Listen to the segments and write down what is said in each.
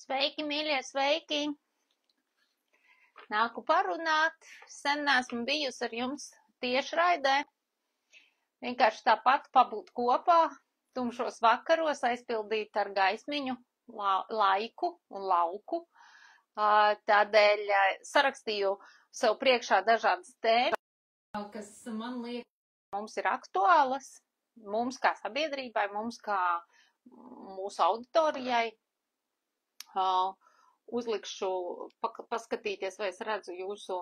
Sveiki, mīļie, sveiki! Nāku parunāt. Sen neesmu bijusi ar jums tiešraidē. Vienkārši tāpat pabūt kopā, tumšos vakaros aizpildīt ar gaismiņu laiku un lauku. Tādēļ sarakstīju sev priekšā dažādas tēmas, kas man liekas, mums ir aktuālas, mums kā sabiedrībai, mums kā mūsu auditorijai. Uzlikšu paskatīties, vai es redzu jūsu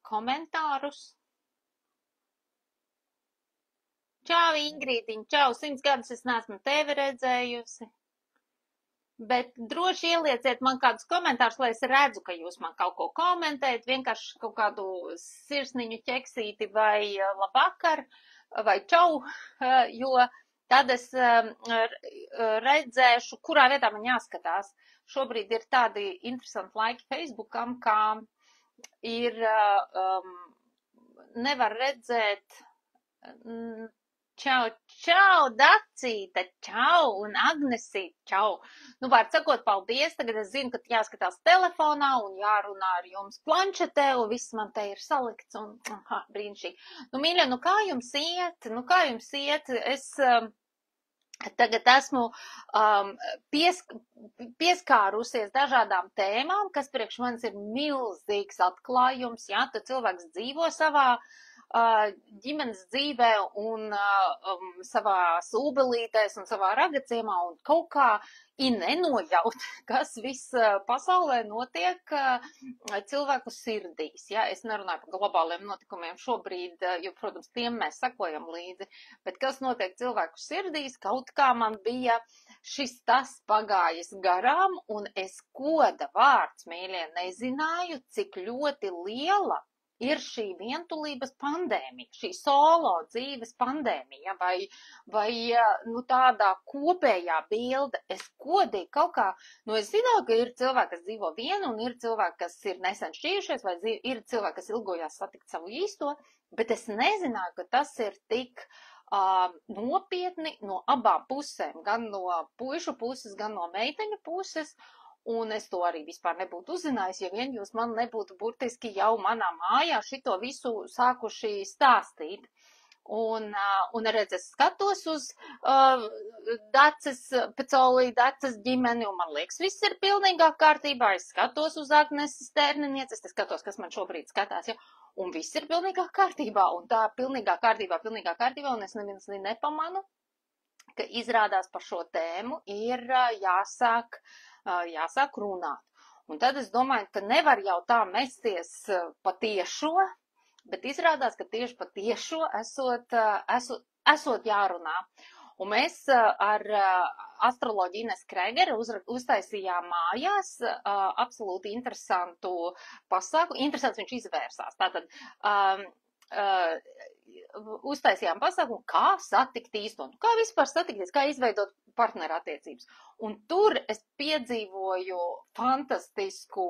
komentārus. Čau, Ingrīdiņ, čau, 100 gadus es neesmu tevi redzējusi. Bet droši ielieciet man kādus komentārus, lai es redzu, ka jūs man kaut ko komentējat, vienkārši kaut kādu sirsniņu ķeksīti vai labvakar vai čau, jo tad es redzēšu, kurā vietā man jāskatās. Šobrīd ir tādi interesanti laiki Facebookam, kā ir, nevar redzēt, čau, čau, Dacīta, čau, un Agnesīta, čau. Nu, var sakot, paldies, tagad es zinu, ka jāskatās telefonā un jārunā ar jums planšetē, un viss man te ir salikts, un brīnišķīgi. Nu, mīļie, nu kā jums iet? Es tagad esmu pieskārusies dažādām tēmām, kas priekš manis ir milzīgs atklājums, jā, tad cilvēks dzīvo savā ģimenes dzīvē un savās ūbelītēs un savā ragaciemā un kaut kā nenojaut, kas viss pasaulē notiek cilvēku sirdīs. Ja? Es nerunāju par globāliem notikumiem šobrīd, jo, protams, tiem mēs sekojam līdzi, bet kas notiek cilvēku sirdīs, kaut kā man bija šis tas pagājis garām, un es goda vārds, mīļie, nezināju, cik ļoti liela ir šī vientulības pandēmija, šī solo dzīves pandēmija, vai nu, tādā kopējā bilde. Es godīgi kaut kā, nu es zināju, ka ir cilvēki, kas dzīvo vienu, un ir cilvēki, kas ir nesen šķīrušies, vai ir cilvēki, kas ilgojās satikt savu īsto, bet es nezināju, ka tas ir tik nopietni no abām pusēm, gan no puišu puses, gan no meiteņu puses. Un es to arī vispār nebūtu uzzinājis, ja vien jūs man nebūtu burtiski jau manā mājā šito visu sākuši stāstīt. Un redz, es skatos uz Daces, Pecolī, Daces ģimeni, un man liekas, viss ir pilnīgā kārtībā. Es skatos uz Agneses Tērninieci, es skatos, kas man šobrīd skatās, ja, un viss ir pilnīgā kārtībā, un tā pilnīgā kārtībā, un es neviens nepamanu, ka izrādās par šo tēmu ir jāsāk runāt. Un tad es domāju, ka nevar jau tā mesties pa tiešo, bet izrādās, ka tieši pa tiešo esot jārunā. Un mēs ar astroloģu Inesu Kregeri uztaisījām mājās absolūti interesantu pasākumu. Interesants viņš izvērsās. Tātad uztaisījām pasākumu, kā satikt īsto, kā vispār satikties, kā izveidot partnerattiecības. Un tur es piedzīvoju fantastisku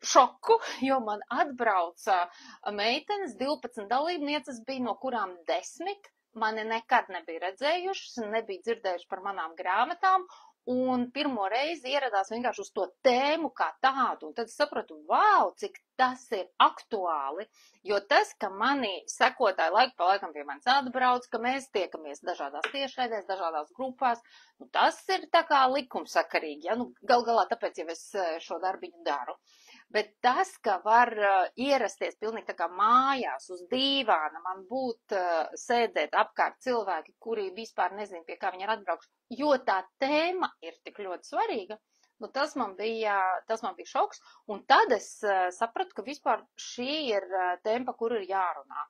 šoku, jo man atbrauca meitenes, 12 dalībnieces bija, no kurām 10 mani nekad nebija redzējušas, nebija dzirdējuši par manām grāmatām, un pirmo reizi ieradās vienkārši uz to tēmu kā tādu. Un tad es sapratu, wow, cik tas ir aktuāli, jo tas, ka mani sekotāji laiku pa laikam pie manis atbrauc, ka mēs tiekamies dažādās tiešraidēs, dažādās grupās, nu tas ir tā kā likumsakarīgi, ja, nu gal galā tāpēc jau es šo darbiņu daru. Bet tas, ka var ierasties pilnīgi tā kā mājās uz dīvāna, man būt sēdēt apkārt cilvēki, kuri vispār nezin, pie kā viņi ir atbraukuši, jo tā tēma ir tik ļoti svarīga, nu tas man bija šoks, un tad es sapratu, ka vispār šī ir tēma, pa kuru ir jārunā.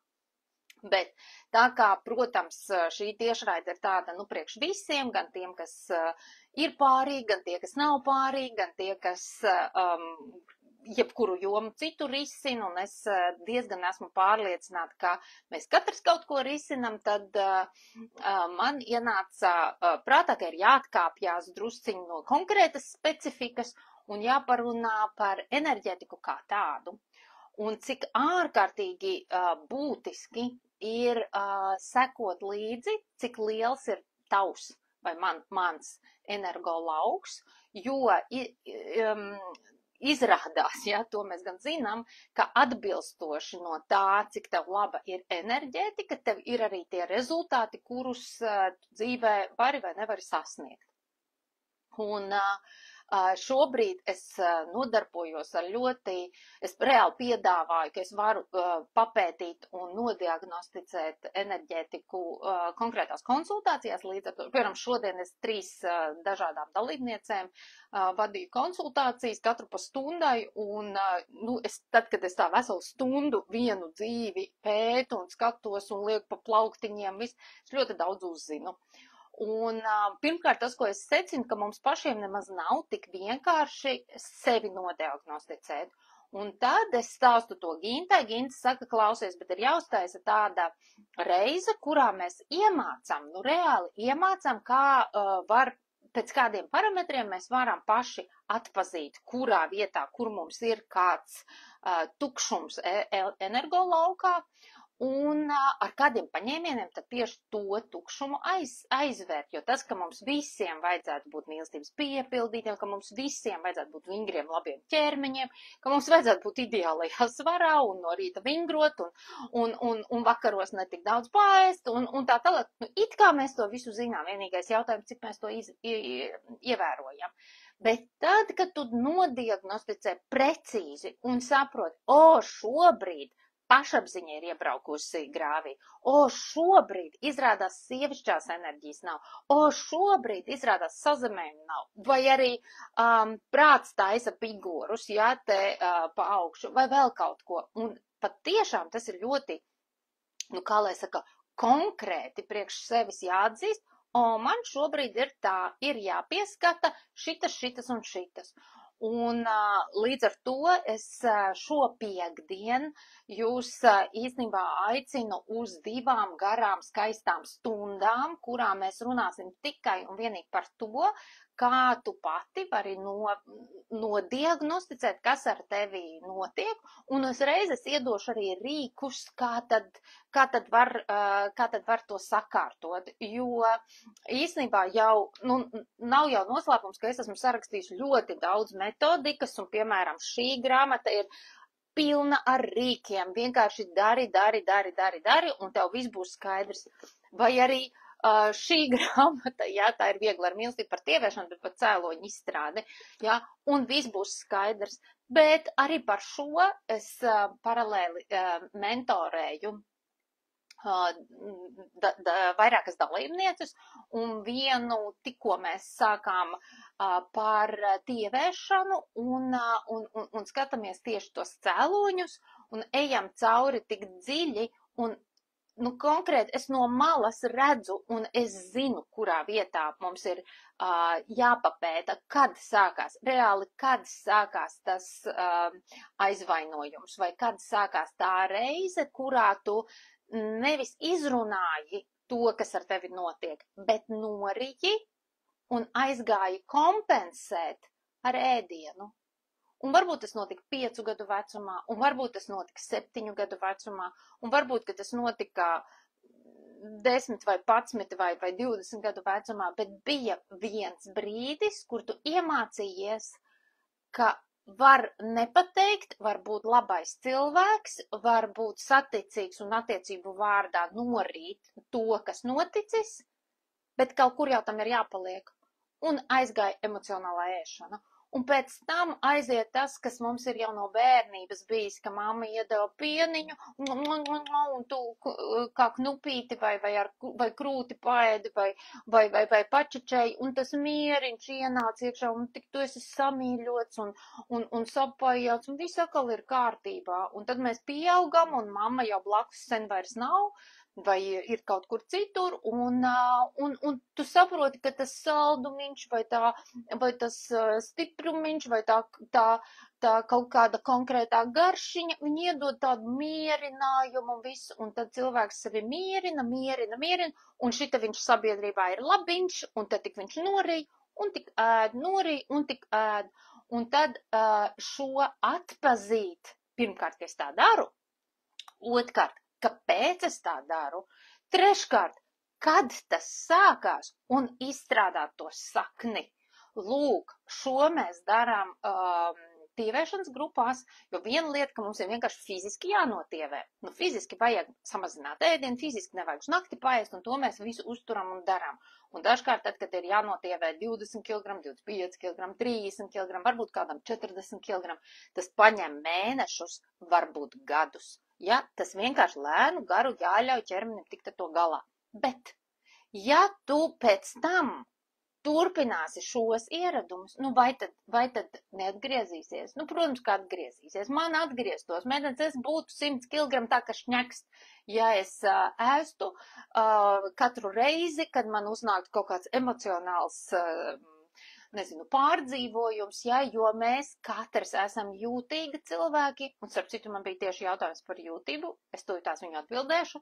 Bet tā kā, protams, šī tiešraide ir tāda, nu, priekš visiem, gan tiem, kas ir pārīgi, gan tie, kas nav pārīgi, gan tie, kas jebkuru jomu citu risina, un es diezgan esmu pārliecināta, ka mēs katrs kaut ko risinam, tad man ienāca prātā, ka ir jāatkāpjās drusciņi no konkrētas specifikas un jāparunā par enerģētiku kā tādu. Un cik ārkārtīgi būtiski ir sekot līdzi, cik liels ir tavs vai mans energolauks, jo izrādās, ja, to mēs gan zinām, ka atbilstoši no tā, cik tev laba ir enerģētika, tev ir arī tie rezultāti, kurus dzīvē vari vai nevari sasniegt. Un šobrīd es nodarbojos ar es reāli piedāvāju, ka es varu papētīt un nodiagnosticēt enerģētiku konkrētās konsultācijās. Līdz ar to, piemēram, šodien es 3 dažādām dalībniecēm vadīju konsultācijas, katru pa stundai, un tad, kad es tā veselu stundu vienu dzīvi pētu un skatos un lieku pa plauktiņiem, es ļoti daudz uzzinu. Un pirmkārt, tas, ko es secinu, ka mums pašiem nemaz nav tik vienkārši sevi nodiagnosticēt. Un tad es stāstu to Gintai. Ginta saka, klausies, bet ir jāuztaisa tāda reize, kurā mēs iemācām, reāli iemācām, kā pēc kādiem parametriem mēs varam paši atpazīt, kurā vietā, kur mums ir kāds tukšums energolaukā. Un ar kādiem paņēmieniem tad tieši to tukšumu aizvērt, jo tas, ka mums visiem vajadzētu būt mīlestības piepildītiem, ka mums visiem vajadzētu būt vingriem, labiem ķermeņiem, ka mums vajadzētu būt ideālajā svarā un no rīta vingrot un vakaros netik daudz paēst un tā tālāk. It kā mēs to visu zinām, vienīgais jautājums, cik mēs to ievērojam. Bet tad, kad tu nodiagnosticē precīzi un saproti, šobrīd pašapziņa ir iebraukusi grāvī. Šobrīd izrādās sievišķās enerģijas nav. Šobrīd izrādās sazemējumi nav. Vai arī prāts taisa figūrus, ja, te pa augšu, vai vēl kaut ko. Un pat tiešām tas ir ļoti, kā lai saka, konkrēti priekš sevis jāatzīst. Man šobrīd ir tā, ir jāpieskata šitas un šitas. Un līdz ar to es šo piektdienu jūs īstenībā aicinu uz 2 garām skaistām stundām, kurā mēs runāsim tikai un vienīgi par to, kā tu pati vari nodiagnosticēt, kas ar tevi notiek, un uzreiz es iedošu arī rīkus, kā tad var to sakārtot, jo īstenībā jau, nav jau noslēpums, ka es esmu sarakstījusi ļoti daudz metodikas, un, piemēram, šī grāmata ir pilna ar rīkiem, vienkārši dari, un tev viss būs skaidrs. Vai arī šī grāmata, jā, tā ir viegli ar mīlestību par tieviešanu, bet par cēloņu izstrādi, jā, un viss būs skaidrs. Bet arī par šo es paralēli mentorēju vairākas dalībnieces, un vienu tikko mēs sākām par tieviešanu un skatāmies tieši tos cēloņus un ejam cauri tik dziļi un konkrēti es no malas redzu un es zinu, kurā vietā mums ir jāpapēta, kad sākās tas aizvainojums vai kad sākās tā reize, kurā tu nevis izrunāji to, kas ar tevi notiek, bet noriji un aizgāji kompensēt ar ēdienu. Un varbūt tas notika 5 gadu vecumā, un varbūt tas notika 7 gadu vecumā, un varbūt, ka tas notika 10 vai 11 vai 20 gadu vecumā, bet bija viens brīdis, kur tu iemācījies, ka var nepateikt, var būt labais cilvēks, var būt saticīgs un attiecību vārdā norīt to, kas noticis, bet kaut kur jau tam ir jāpaliek. Un aizgāja emocionālā ēšana. Un pēc tam aiziet tas, kas mums ir jau no bērnības bijis, ka mamma iedeva pieniņu, un tu kā knupīti vai krūti paēdi vai pačačēji, un tas mieriņš ienāc iekšā, un tik tu esi samīļots un sapājāts, un viss atkal ir kārtībā. Un tad mēs pieaugam, un mamma jau blakus sen vairs nav, vai ir kaut kur citur, un tu saproti, ka tas saldumiņš, vai tas stiprumiņš, vai tā kaut kāda konkrētā garšiņa, viņi iedod tādu mierinājumu un visu, un tad cilvēks sevi mierina, un šita viņš sabiedrībā ir labiņš, un tad tik viņš norīja, un tik ēd, un tad šo atpazīt, pirmkārt, ka es tā daru, otrkārt, kāpēc es tā daru? Treškārt, kad tas sākās un izstrādāt to sakni. Lūk, šo mēs darām tievēšanas grupās, jo viena lieta, ka mums ir vienkārši fiziski jānotievē. Nu, fiziski vajag samazināt ēdienu, fiziski nevajag uz nakti paēst, un to mēs visu uzturam un darām. Un dažkārt, tad, kad ir jānotievē 20 kg, 25 kg, 30 kg, varbūt kādam 40 kg, tas paņem mēnešus, varbūt gadus. Ja, tas vienkārši lēnu garu jāļauj ķermenim tikt ar to galā. Bet, ja tu pēc tam turpināsi šos ieradumus, nu vai tad neatgriezīsies? Nu, protams, ka atgriezīsies. Man atgrieztos, mēģināt, es būtu 100 kg tā, ka šņakst, ja es ēstu katru reizi, kad man uznāktu kaut kāds emocionāls, pārdzīvojums, ja, jo mēs katrs esam jūtīgi cilvēki, un starp citu man bija tieši jautājums par jūtību, es tās viņu atbildēšu,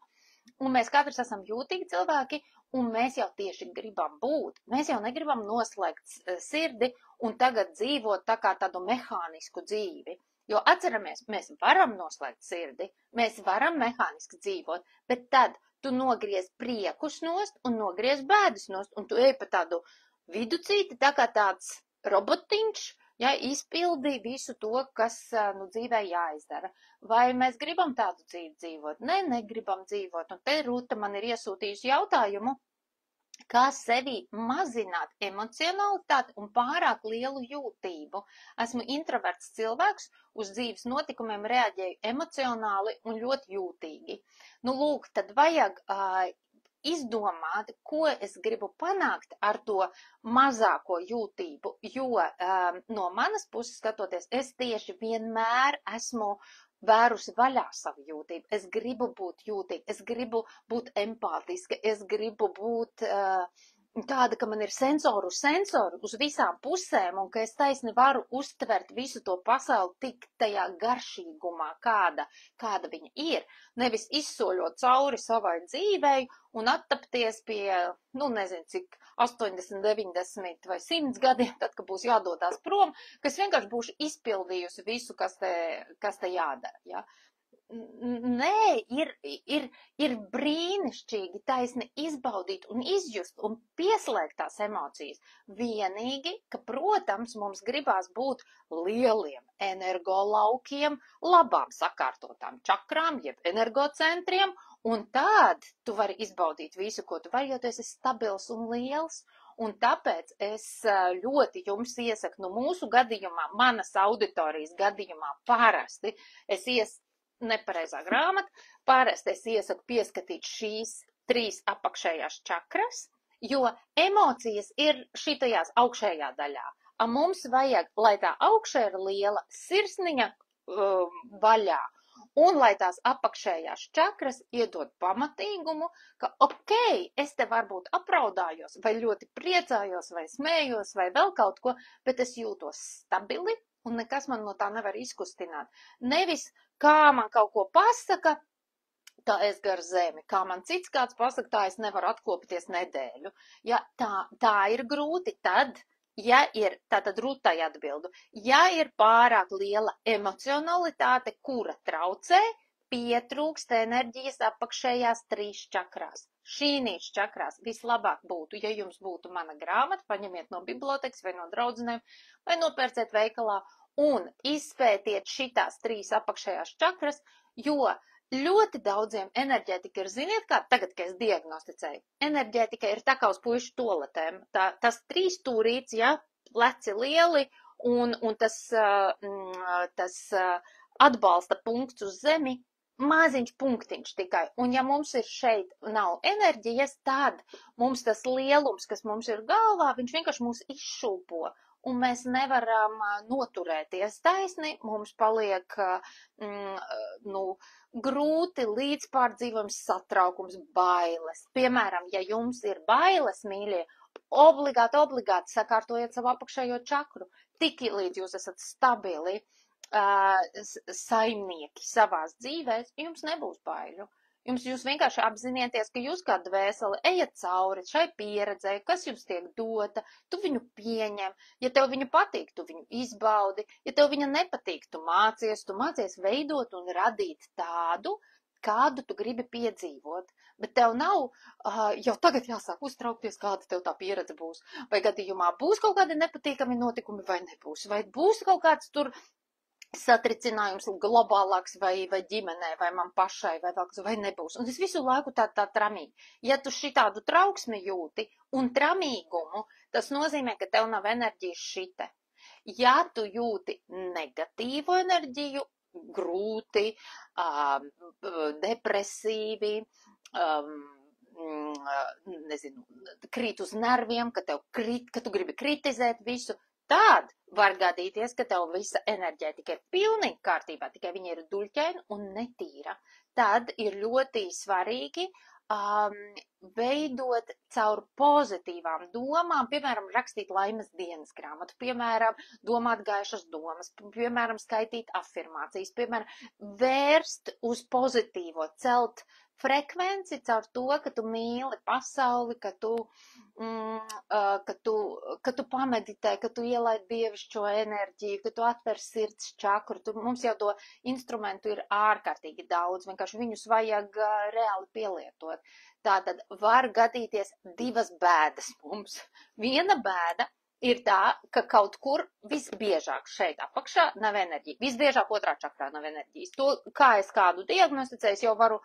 un mēs katrs esam jūtīgi cilvēki, un mēs jau tieši gribam būt. Mēs jau negribam noslēgt sirdi un tagad dzīvot tā kā tādu mehānisku dzīvi. Jo atceramies, mēs varam noslēgt sirdi, mēs varam mehāniski dzīvot, bet tad tu nogriez priekus nost un nogriez bēdas nost, un tu ej pa tādu viducīti, tā kā tāds robotiņš, ja, izpildīja visu to, kas dzīvē jāizdara. Vai mēs gribam tādu dzīvi dzīvot? Nē, negribam dzīvot. Un te Rūta man ir iesūtījusi jautājumu, kā sevi mazināt emocionalitāti un pārāk lielu jūtību. Esmu introverts cilvēks, uz dzīves notikumiem reaģēju emocionāli un ļoti jūtīgi. Nu, lūk, tad vajag izdomāt, ko es gribu panākt ar to mazāko jūtību, jo no manas puses skatoties, es tieši vienmēr esmu vērusi vaļā savu jūtību. Es gribu būt jūtīga, es gribu būt empātiska, es gribu būt tāda, ka man ir sensori uz visām pusēm un ka es taisni varu uztvert visu to pasauli tik tajā garšīgumā, kāda viņa ir. Nevis izsoļot cauri savai dzīvei un attapties pie, cik 80, 90 vai 100 gadiem, tad, kad būs jādodās prom, ka es vienkārši būšu izpildījusi visu, kas te jādara. Ja? Nē, ir brīnišķīgi taisni izbaudīt un izjust un pieslēgt tās emocijas. Vienīgi, ka, protams, mums gribās būt lieliem energolaukiem, labām sakārtotām čakrām, jeb energocentriem, un tad tu vari izbaudīt visu, ko tu vari, jo tu esi stabils un liels. Un tāpēc es ļoti jums iesaku, mūsu gadījumā, manas auditorijas gadījumā parasti es nepareizā grāmata, parasti es iesaku pieskatīt šīs 3 apakšējās čakras, jo emocijas ir šitajās augšējā daļā. Mums vajag, lai tā augšē ir liela sirsniņa vaļā, un lai tās apakšējās čakras iedod pamatīgumu, ka es te varbūt apraudājos, vai ļoti priecājos, vai smējos, vai vēl kaut ko, bet es jūtos stabili, un nekas man no tā nevar izkustināt. Nevis, kā man kaut ko pasaka, tā es gar zemi, kā man cits kāds pasaka, tā es nevaru atkopties nedēļu. Ja tā ir grūti, tad, tātad Rūtai atbildu, ja ir pārāk liela emocionalitāte, kura traucē, pietrūkst enerģijas apakšējās 3 čakrās. Šīs čakrās vislabāk būtu, ja jums būtu mana grāmata, paņemiet no bibliotekas vai no draudzenēm, vai nopērciet veikalā un izpētiet šitās 3 apakšējās čakras, jo ļoti daudziem enerģētika ir, ziniet kā, tagad, kad es diagnosticēju, enerģētika ir tā kā uz puišu toaletēm. Tas 3 stūrīts, ja, pleci lieli, un tas atbalsta punkts uz zemi, maziņš punktiņš tikai. Un ja mums ir šeit nav enerģijas, tad mums tas lielums, kas mums ir galvā, viņš vienkārši mūs izšūpo. Un mēs nevaram noturēties taisni, mums paliek grūti līdzpārdzīvojums, satraukums, bailes. Piemēram, ja jums ir bailes, mīļie, obligāti sakārtojiet savu apakšējo čakru. Tik līdz jūs esat stabili saimnieki savās dzīvēs, jums nebūs baiļu. Jūs vienkārši apzinieties, ka jūs kā dvēseli ejat cauri šai pieredzei, kas jums tiek dota, tu viņu pieņem, ja tev viņa patīk, tu viņu izbaudi, ja tev viņa nepatīk, tu mācies veidot un radīt tādu, kādu tu gribi piedzīvot, bet tev nav jau tagad jāsāk uztraukties, kāda tev tā pieredze būs. Vai gadījumā būs kaut kādi nepatīkami notikumi vai nebūs, vai būs kaut kāds tur satricinājums globālāks vai ģimenē, vai man pašai, vai nebūs. Un es visu laiku tā tramīgi. Ja tu šitādu trauksmi jūti un tramīgumu, tas nozīmē, ka tev nav enerģijas šite. Ja tu jūti negatīvu enerģiju, grūti, depresīvi, nezinu, krīt uz nerviem, ka tu gribi kritizēt visu, tad var gadīties, ka tev visa enerģētika ir pilnīgi kārtībā, tikai viņa ir duļķaina un netīra. Tad ir ļoti svarīgi veidot caur pozitīvām domām, piemēram, rakstīt laimes dienas grāmatu, piemēram, domāt gaišas domas, piemēram, skaitīt afirmācijas, piemēram, vērst uz pozitīvo, celt frekvenci caur to, ka tu mīli pasauli, ka tu pameditē, ka tu ielaid dievišķo enerģiju, ka tu atver sirds čakru. Mums jau to instrumentu ir ārkārtīgi daudz, vienkārši viņus vajag reāli pielietot. Tātad var gadīties divas bēdas mums. Viena bēda ir tā, ka kaut kur visbiežāk šeit apakšā nav enerģija. Visbiežāk otrā čakrā nav enerģijas. To, kā es kādu diagnosticēju, es jau varu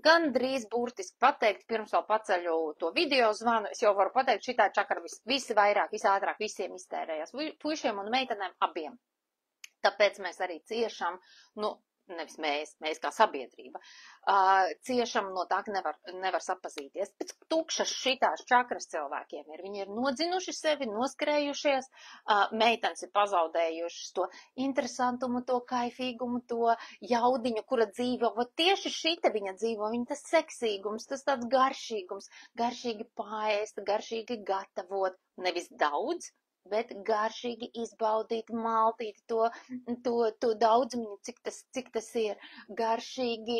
gandrīz burtiski pateikt, pirms vēl paceļu to video zvanu, es jau varu pateikt, šitā čakra visi vairāk, visātrāk visiem iztērējās. Puišiem un meitenēm abiem. Tāpēc mēs arī ciešam, nevis mēs kā sabiedrība, ciešam no tā, ka nevar sapazīties. Pēc tukšas šitās čakras cilvēkiem ir. Viņi ir nodzinuši sevi, noskrējušies, meitenes ir pazaudējušas to interesantumu, to kaifīgumu, to jaudiņu, kura dzīvo. Tieši šita viņa dzīvo, viņa tas seksīgums, tas tāds garšīgums, garšīgi paēst, garšīgi gatavot, nevis daudz, bet garšīgi izbaudīt, maltīt to daudzumiņu, cik tas ir, garšīgi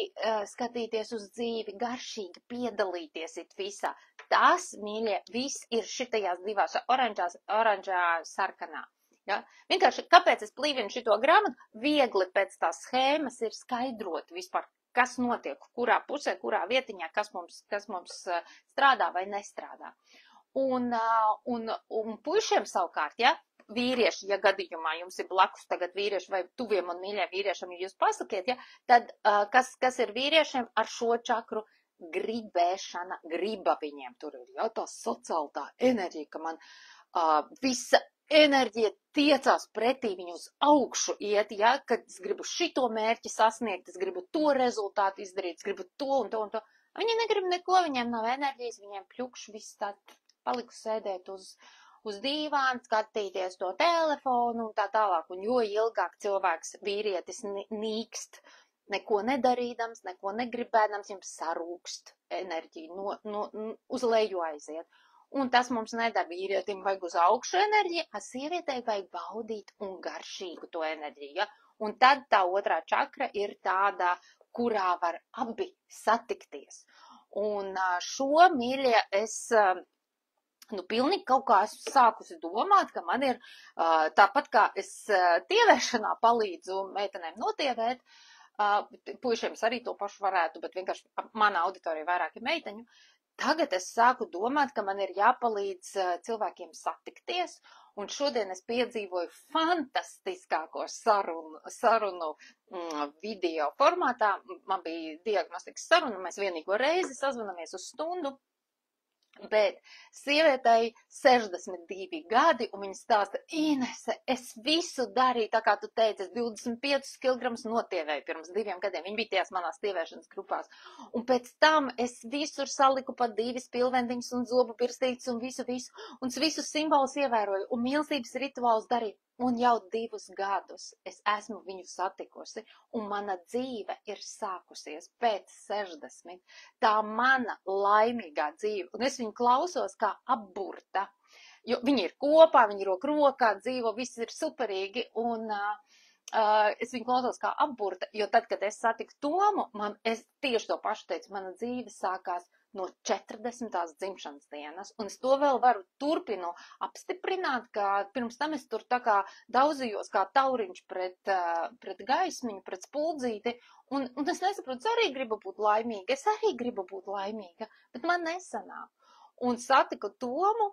skatīties uz dzīvi, garšīgi piedalīties it visā. Tas, mīļie, viss ir šitajās divās oranžā sarkanā. Ja? Vienkārši, kāpēc es plīvinu šito grāmatu? Viegli pēc tās schēmas ir skaidrot vispār, kas notiek, kurā pusē, kurā vietiņā, kas mums strādā vai nestrādā. Un puišiem savukārt, ja, vīrieši, ja gadījumā jums ir blakus tagad vīrieši vai tuviem un mīļiem vīriešiem, ja jūs pasakiet, ja, tad kas ir vīriešiem ar šo čakru? Gribēšana, griba viņiem tur ir, ja, tā sociālā enerģija, ka man visa enerģija tiecās pretī viņu uz augšu iet, ja, kad es gribu šito mērķi sasniegt, es gribu to rezultātu izdarīt, es gribu to un to un to. Viņi negrib neko, viņiem nav enerģijas, viņiem pļukš viss tā. Paliku sēdēt uz dīvāna, skatīties to telefonu un tā tālāk. Un jo ilgāk cilvēks vīrietis nīkst, neko nedarīdams, neko negribēdams, jums sarūkst enerģija, uz leju aiziet. Un tas mums nedara. Vīrietim vajag uz augšu enerģiju, a sievietei vajag baudīt un garšīgu to enerģiju. Ja? Un tad tā otrā čakra ir tāda, kurā var abi satikties. Un šo, mīļie, es pilnīgi kaut kā esmu sākusi domāt, ka man ir tāpat kā es tievēšanā palīdzu meitenēm notievēt, puišiem es arī to pašu varētu, bet vienkārši mana auditorija vairāk ir meiteņu. Tagad es sāku domāt, ka man ir jāpalīdz cilvēkiem satikties, un šodien es piedzīvoju fantastiskāko sarunu video formātā. Man bija diagnostikas saruna, mēs vienīgo reizi sazvanamies uz stundu. Bet sievietei 62 gadi, un viņa stāsta, Inese, es visu darīju, tā kā tu teici, es 25 kg notievēju pirms 2 gadiem. Viņa bija tajās manās tievēršanas grupās. Un pēc tam es visur saliku pa 2 spilventiņus un zobu birstītes un visu. Un visus simbolus ievēroju un mīlestības rituālus darīju. Un jau 2 gadus es esmu viņu satikusi, un mana dzīve ir sākusies pēc 60. Tā mana laimīgā dzīve, un es viņu klausos kā apburta, jo viņi ir kopā, viņi roku rokā dzīvo, viss ir superīgi, un es viņu klausos kā apburta, jo tad, kad es satiku Tomu, es tieši to pašu teicu, mana dzīve sākās no 40. dzimšanas dienas, un es to vēl varu turpinu apstiprināt, ka pirms tam es tur tā kā daudzījos kā tauriņš pret gaismiņu, pret spuldzīti, un es nesaprotu, es arī gribu būt laimīga, bet man nesanāk. Un satiku Tomu,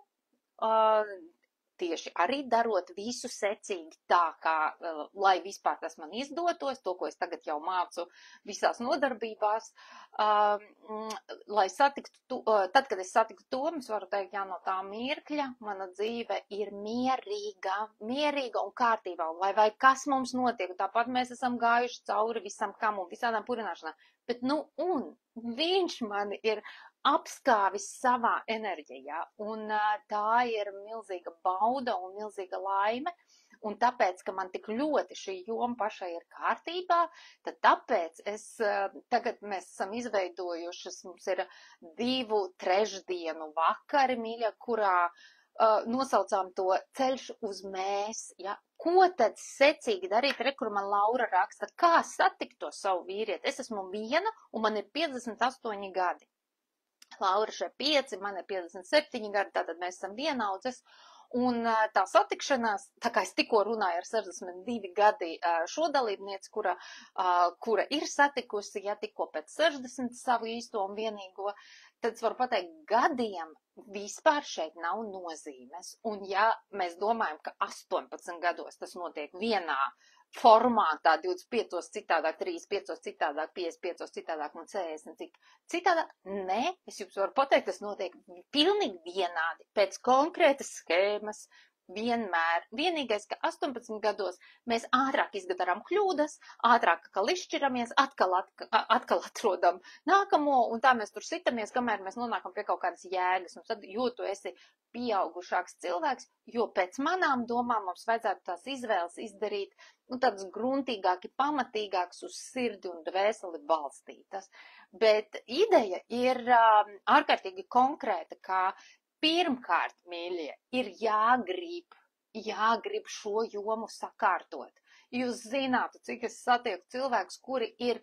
tieši arī darot visu secīgi tā, kā, lai vispār tas man izdotos, to, ko es tagad jau mācu visās nodarbībās, lai satiktu, tad, kad es satiku Tomu, es varu teikt, jā, no tā mirkļa mana dzīve ir mierīga un kārtībā, un lai vai kas mums notiek, tāpat mēs esam gājuši cauri visam kam un visādām purināšanām, bet, un viņš mani ir apskāvis savā enerģijā, un tā ir milzīga bauda un milzīga laime, un tāpēc, ka man tik ļoti šī joma pašai ir kārtībā, tad tāpēc tagad mēs esam izveidojušas, mums ir 2 trešdienu vakari, mīļa, kurā nosaucām to ceļš uz mēs, ja? Ko tad secīgi darīt, kur man Laura raksta, kā satikt to savu vīrieti? Es esmu viena, un man ir 58 gadi. Laura šeit 5, man ir 57 gadi, tātad mēs esam vienaudzes, un tā satikšanās, tā kā es tikko runāju ar 62 gadi šo dalībnieci, kura ir satikusi, ja tikko pēc 60 savu īsto un vienīgo, tad es varu pateikt, gadiem vispār šeit nav nozīmes, un ja mēs domājam, ka 18 gados tas notiek vienā formātā, 25 citādāk, 35 citādāk, 55 citādāk un 40 citādāk. Nē, es jums varu pateikt, tas notiek pilnīgi vienādi, pēc konkrētas schēmas, vienmēr. Vienīgais, ka 18 gados mēs ātrāk izdarām kļūdas, ātrāk izšķiramies, atkal atrodam nākamo, un tā mēs tur sitamies, kamēr mēs nonākam pie kaut kādas jēgas, un tad, jo tu esi pieaugušāks cilvēks, jo pēc manām domām mums vajadzētu tās izvēles izdarīt, tādas gruntīgāki, pamatīgākas uz sirdi un dvēseli balstītas. Bet ideja ir ārkārtīgi konkrēta, kā pirmkārt, mīļie, ir jāgrib šo jomu sakārtot. Jūs zinātu, cik es satieku cilvēkus, kuri ir,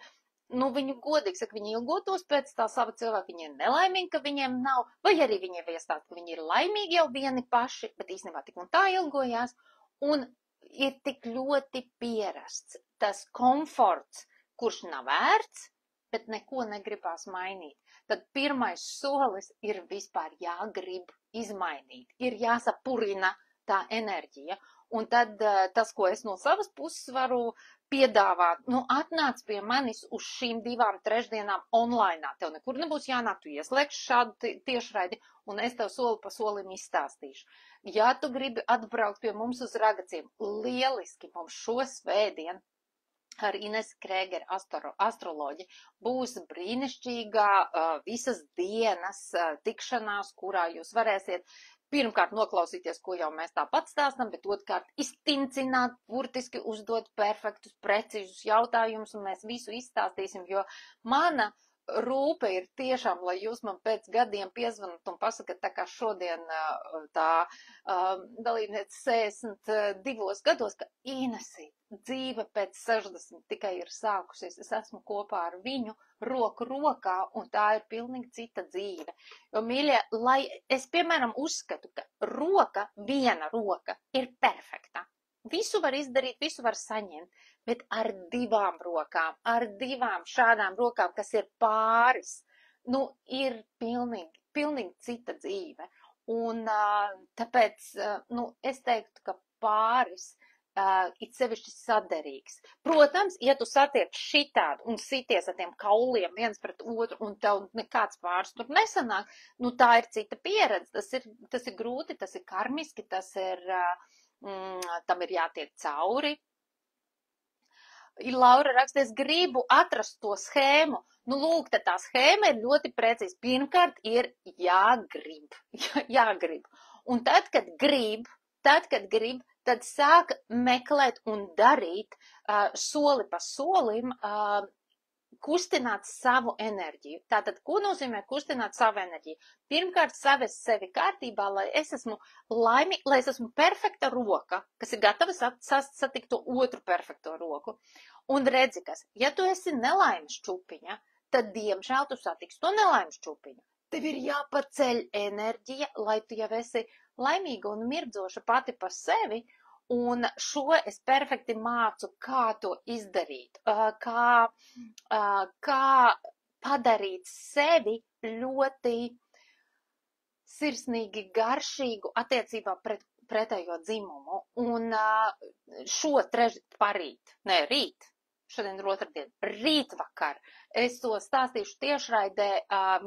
viņi godīgi saka, viņi ilgotos pēc tā sava cilvēka, viņi ir nelaimīgi, ka viņiem nav, vai arī viņiem iestāst, ka viņi ir laimīgi jau vieni paši, bet īstenībā tik un tā ilgojās, un ir tik ļoti pierasts tas komforts, kurš nav vērts, bet neko negribās mainīt. Tad pirmais solis ir vispār jāgrib izmainīt, ir jāsapurina tā enerģija. Un tad tas, ko es no savas puses varu piedāvāt, atnāc pie manis uz šīm 2 trešdienām online. Tev nekur nebūs jānāk, tu ieslēgši šādu tiešraidi, un es tev soli pa solim izstāstīšu. Ja tu gribi atbraukt pie mums uz Ragaciem, lieliski mums šo svētdienu ar Inesu Krēgeru, astroloģi, būs brīnišķīgā visas dienas tikšanās, kurā jūs varēsiet pirmkārt noklausīties, ko jau mēs tāpat stāstam, bet otrkārt iztincināt, burtiski uzdot perfektus, precīzus jautājumus, un mēs visu izstāstīsim, jo mana rūpe ir tiešām, lai jūs man pēc gadiem piezvanat un pasakat, tā kā šodien tā dalībniece 62 gados, ka Inesi, dzīve pēc 60 tikai ir sākusies, es esmu kopā ar viņu roku rokā, un tā ir pilnīgi cita dzīve. Jo, mīļie, lai es, piemēram, uzskatu, ka viena roka ir perfekta. Visu var izdarīt, visu var saņemt, bet ar 2 rokām, ar 2 šādām rokām, kas ir pāris, ir pilnīgi cita dzīve. Un tāpēc, es teiktu, ka pāris it sevišķi saderīgs. Protams, ja tu satiek šitādu un sities ar tiem kauliem viens pret otru un tev nekāds pāris tur nesanāk, tā ir cita pieredze. Tas ir grūti, tas ir karmiski, tas ir... tam ir jātiek cauri. Laura raksta, es gribu atrast to schēmu. Lūk, tad tā schēma ir ļoti precīzi. Pirmkārt ir jāgrib. Un tad, kad grib, tad sāk meklēt un darīt soli pa solim, kustināt savu enerģiju. Tātad, ko nozīmē kustināt savu enerģiju? Pirmkārt, savest sevi kārtībā, lai es esmu laimīga, lai es esmu perfekta roka, kas ir gatava satikt to otru perfekto roku. Un redzi, ja tu esi nelaimes čupiņa, tad, diemžēl, tu satiksi to nelaimes čupiņu. tev ir jāpaceļ enerģija, lai tu jau esi laimīga un mirdzoša pati par sevi, un šo es perfekti mācu, kā to izdarīt, kā padarīt sevi ļoti sirsnīgi garšīgu attiecībā pret pretējo dzimumu, un rīt, šodien ir otrdien, rītvakar, es to stāstīšu tiešraidē,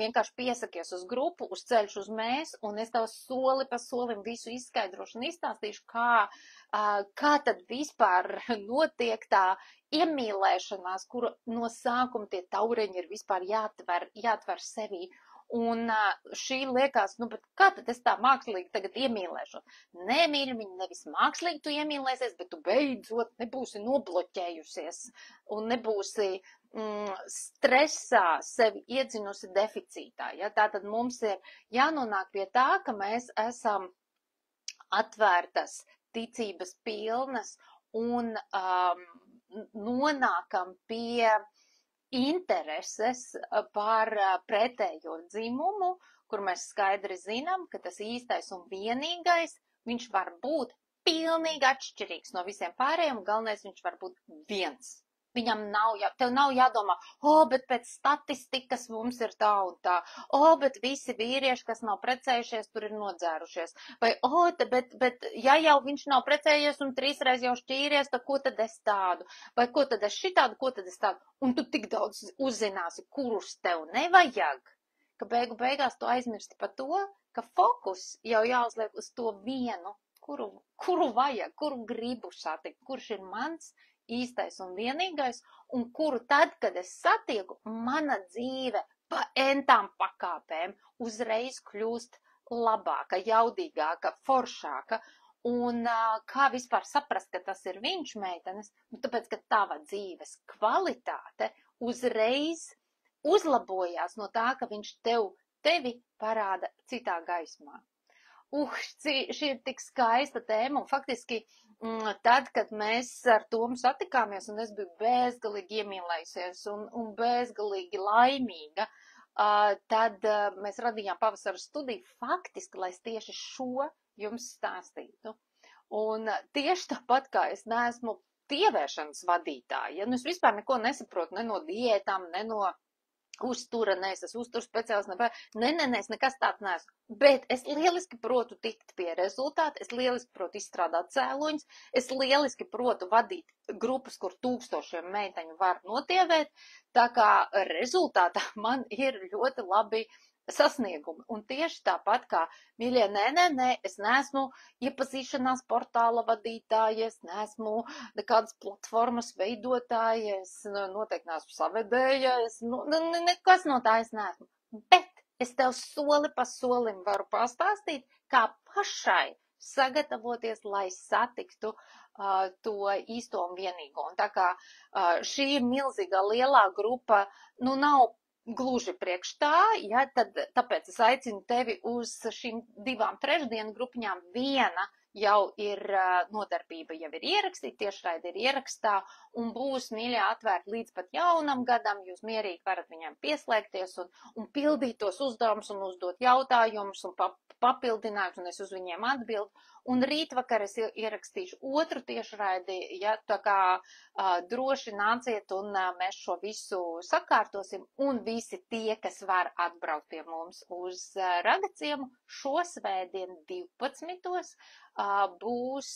vienkārši piesakies uz grupu, uz Ceļš uz mēs, un es tev soli pa solim visu izskaidrošu un izstāstīšu, kā tad vispār notiek tā iemīlēšanās, kura no sākuma tie taureņi ir vispār jātver sevī. Un šī liekas, bet kā tad es tā mākslīgi tagad iemīlēšu? Nē, mīļumiņ, nevis mākslīgi tu iemīlēsies, bet tu beidzot nebūsi nobloķējusies un nebūsi stresā sevi iedzinusi deficītā. Ja? Tātad mums ir jānonāk pie tā, ka mēs esam atvērtas, ticības pilnas un nonākam pie intereses par pretējo dzimumu, kur mēs skaidri zinām, ka tas īstais un vienīgais, viņš var būt pilnīgi atšķirīgs no visiem pārējiem, galvenais viņš var būt viens. Tev nav jādomā, bet pēc statistikas mums ir tā un tā, bet visi vīrieši, kas nav precējušies, tur ir nodzērušies, vai, bet ja jau viņš nav precējies un 3 reizes jau šķīries, tad ko tad es tādu, vai ko tad es šitādu, ko tad es tādu, un tu tik daudz uzzināsi, kurus tev nevajag, ka beigās tu aizmirsti par to, ka fokus jau jāuzliek uz to vienu, kuru vajag, kuru gribu satikt, kurš ir mans īstais un vienīgais, un kuru tad, kad es satieku, mana dzīve pa entām pakāpēm uzreiz kļūst labāka, jaudīgāka, foršāka, un kā vispār saprast, ka tas ir viņš, meitenes, tāpēc, ka tava dzīves kvalitāte uzreiz uzlabojās no tā, ka viņš tevi parāda citā gaismā. Šī ir tik skaista tēma, un faktiski tad, kad mēs ar Tomu satikāmies, un es biju bezgalīgi iemīlējusies un bezgalīgi laimīga, tad mēs radījām pavasara studiju faktiski, lai es tieši šo jums stāstītu. Un tieši tāpat, kā es neesmu tievēršanas vadītāja, es vispār neko nesaprotu, ne no diētām, ne no uztura, es esmu uzturs speciāls, es nekas tāds neesmu, bet es lieliski protu tikt pie rezultāta, es lieliski protu izstrādāt cēloņus, es lieliski protu vadīt grupas, kur 1000 meiteņu var notievēt, tā kā rezultātā man ir ļoti labi sasniegumi. Un tieši tāpat kā, mīļie, nē, es neesmu iepazīšanās portāla vadītāja, es neesmu nekādas platformas veidotāja, es noteikti neesmu savedēja, nekas no tā es neesmu. Bet es tev soli pa solim varu pastāstīt, kā pašai sagatavoties, lai satiktu to īsto un vienīgo. Un tā kā šī milzīgā lielā grupa, nav gluži priekš tā, ja, tāpēc es aicinu tevi uz šīm 2 trešdienu grupiņām. Viena jau ir nodarbība, jau ir ierakstīta, tiešraide ir ierakstā un būs, mīļā, atvērta līdz pat jaunam gadam. Jūs mierīgi varat viņam pieslēgties un pildīt tos uzdevumus un uzdot jautājumus un papildinājumus, un es uz viņiem atbildu. Un rītvakar es ierakstīšu otru tiešraidi, ja, tā kā droši nāciet un mēs šo visu sakārtosim, un visi tie, kas var atbraukt pie mums uz Ragaciemu, šo svētdien 12. Būs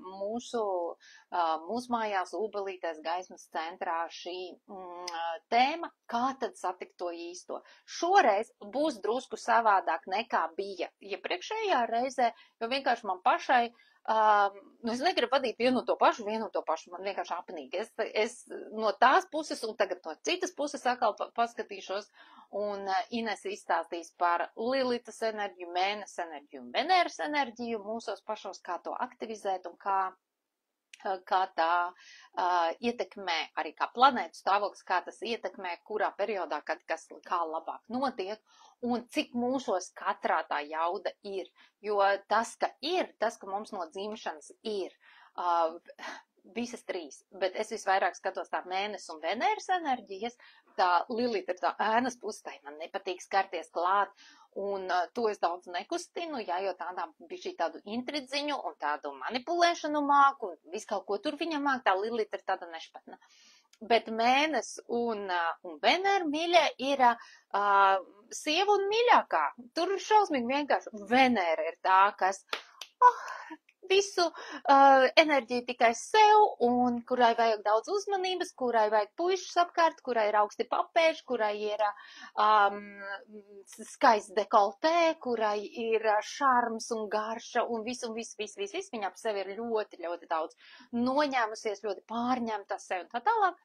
mūsu mājās Ūbelītes gaismas centrā šī tēma, kā tad satikt to īsto. Šoreiz būs drusku savādāk nekā bija iepriekšējā reizē, jo vienkārši man pašai, es negribu vadīt vienu to pašu, man vienkārši apnīgi. Es no tās puses un tagad no citas puses atkal paskatīšos, un Ines izstāstīs par Lilitas enerģiju, Mēnes enerģiju un Veneras enerģiju mūsos pašos, kā to aktivizēt un kā tā ietekmē, arī kā planētu stāvoklis, kā tas ietekmē, kurā periodā, kā labāk notiek, un cik mūsos katrā tā jauda ir. Jo tas, ka mums no dzimšanas ir visas trīs, bet es visvairāk skatos tā Mēness un Veneras enerģijas, tā Lilita ir tā ēnas puse, tai man nepatīk skarties klāt, un to es daudz nekustinu, jā, jo tādām bija šī tādu intridziņu un tādu manipulēšanu māku, un visu kaut ko tur viņam māk, tā Lilita ir tāda nešpatna. Bet Mēness un Venera mīļa ir sieva un mīļākā. Tur ir šausmīgi vienkārši. Venera ir tā, kas visu enerģiju tikai sev, un kurai vajag daudz uzmanības, kurai vajag puišus apkārt, kurai ir augsti papēži, kurai ir skaists dekoltē, kurai ir šarms un garša, un viss. Viņa ap sevi ir ļoti, ļoti daudz noņēmusies, ļoti pārņemta sevi un tā tālāk.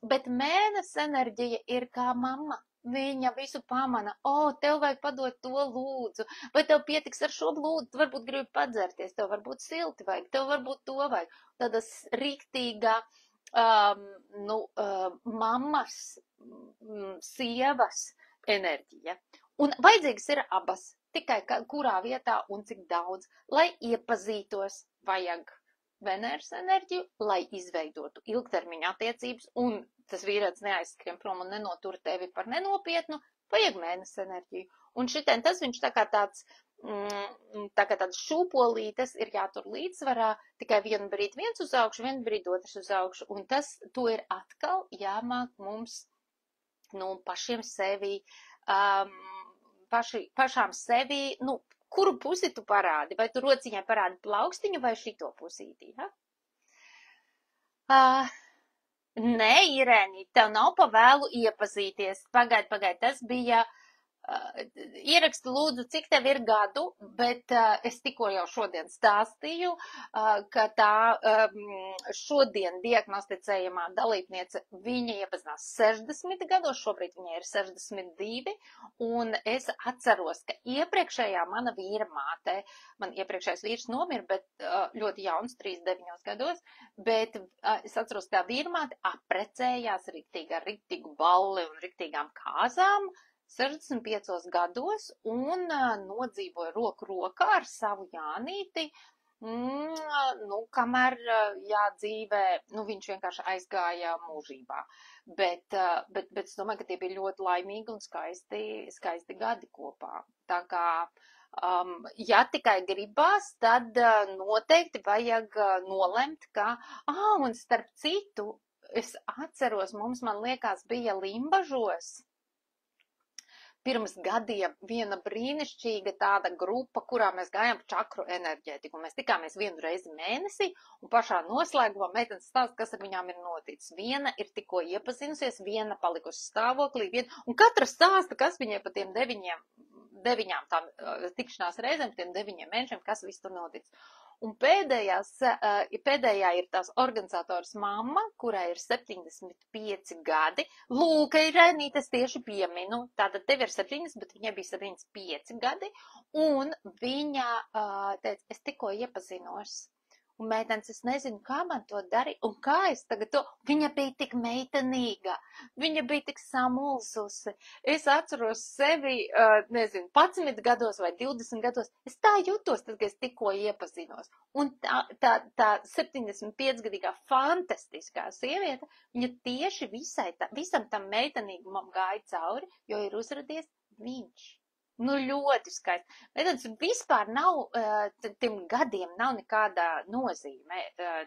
Bet Mēness enerģija ir kā mamma. Viņa visu pamana, tev vajag padot to lūdzu, vai tev pietiks ar šo lūdzu, tu varbūt gribi padzerties, tev varbūt silti vajag, tev varbūt to vajag. Tāda riktīga mammas, sievas enerģija. Un vajadzīgas ir abas, tikai kurā vietā un cik daudz, lai iepazītos, vajag Veneras enerģiju, lai izveidotu ilgtermiņa attiecības, un tas vīrietis neaizskrien prom un nenotur tevi par nenopietnu, vajag Mēness enerģiju. Un šitien tas viņš tā kā tāds šūpolītes ir jātur līdzsvarā, tikai vienu brīdi viens uz augšu, vienu brīdi otrs uz augšu, un to ir atkal jāmāk mums, pašiem sevi, pašām sevi, kuru pusi tu parādi, vai tu rociņai parādi plaukstiņu vai šito pusīti, ja? Nē, Irēni, tev nav pa vēlu iepazīties. Pagaid, tas bija ieraksti lūdzu, cik tev ir gadu, bet es tikko jau šodien stāstīju, ka tā šodien diagnosticējamā dalībniece, viņa iepazinās 60 gados, šobrīd viņai ir 62, un es atceros, ka iepriekšējā mana vīra māte, man iepriekšējais vīrs nomira, bet ļoti jauns, 39 gados, bet es atceros, ka vīra māte aprecējās riktīgu balli un riktīgām kāzām, 65 gados un nodzīvoja roku rokā ar savu Jānīti, kamēr dzīvē, viņš vienkārši aizgāja mūžībā. Bet es domāju, ka tie bija ļoti laimīgi un skaisti gadi kopā. Tā kā, ja tikai gribās, tad noteikti vajag nolemt, ka, un starp citu, es atceros, man liekas, bija Limbažos, pirms gadiem viena brīnišķīga tāda grupa, kurā mēs gājām čakru enerģētiku. Mēs tikāmies vienu reizi mēnesī, un pašā noslēgumā meitenes stāsta, kas ar viņām ir noticis. Viena ir tikko iepazinusies, viena palikusi stāvoklī, un katra stāsta, kas viņai pa tiem deviņām tām tikšanās reizēm, tiem 9 mēnešiem, kas viss tur noticis. Un pēdējā ir tās organizators mamma, kurai ir 75 gadi. Lūk, Irēnīt, es tieši pieminu, tātad tev ir 70, bet viņai bija 75 gadi, un viņa teica, es tikko iepazinos. Un meitenes, es nezinu, kā man to darīt, un kā es tagad to, viņa bija tik meitenīga, viņa bija tik samulsusi. Es atceros sevi, 11 gados vai 20 gados, es tā jutos, tad, kad es tikko iepazinos. Un tā 75-gadīgā fantastiskā sieviete, viņa tieši visam tam meitenīgumam gāja cauri, jo ir uzradies viņš. Ļoti skaisti. Meitenes, vispār nav, tiem gadiem nav nekāda nozīme.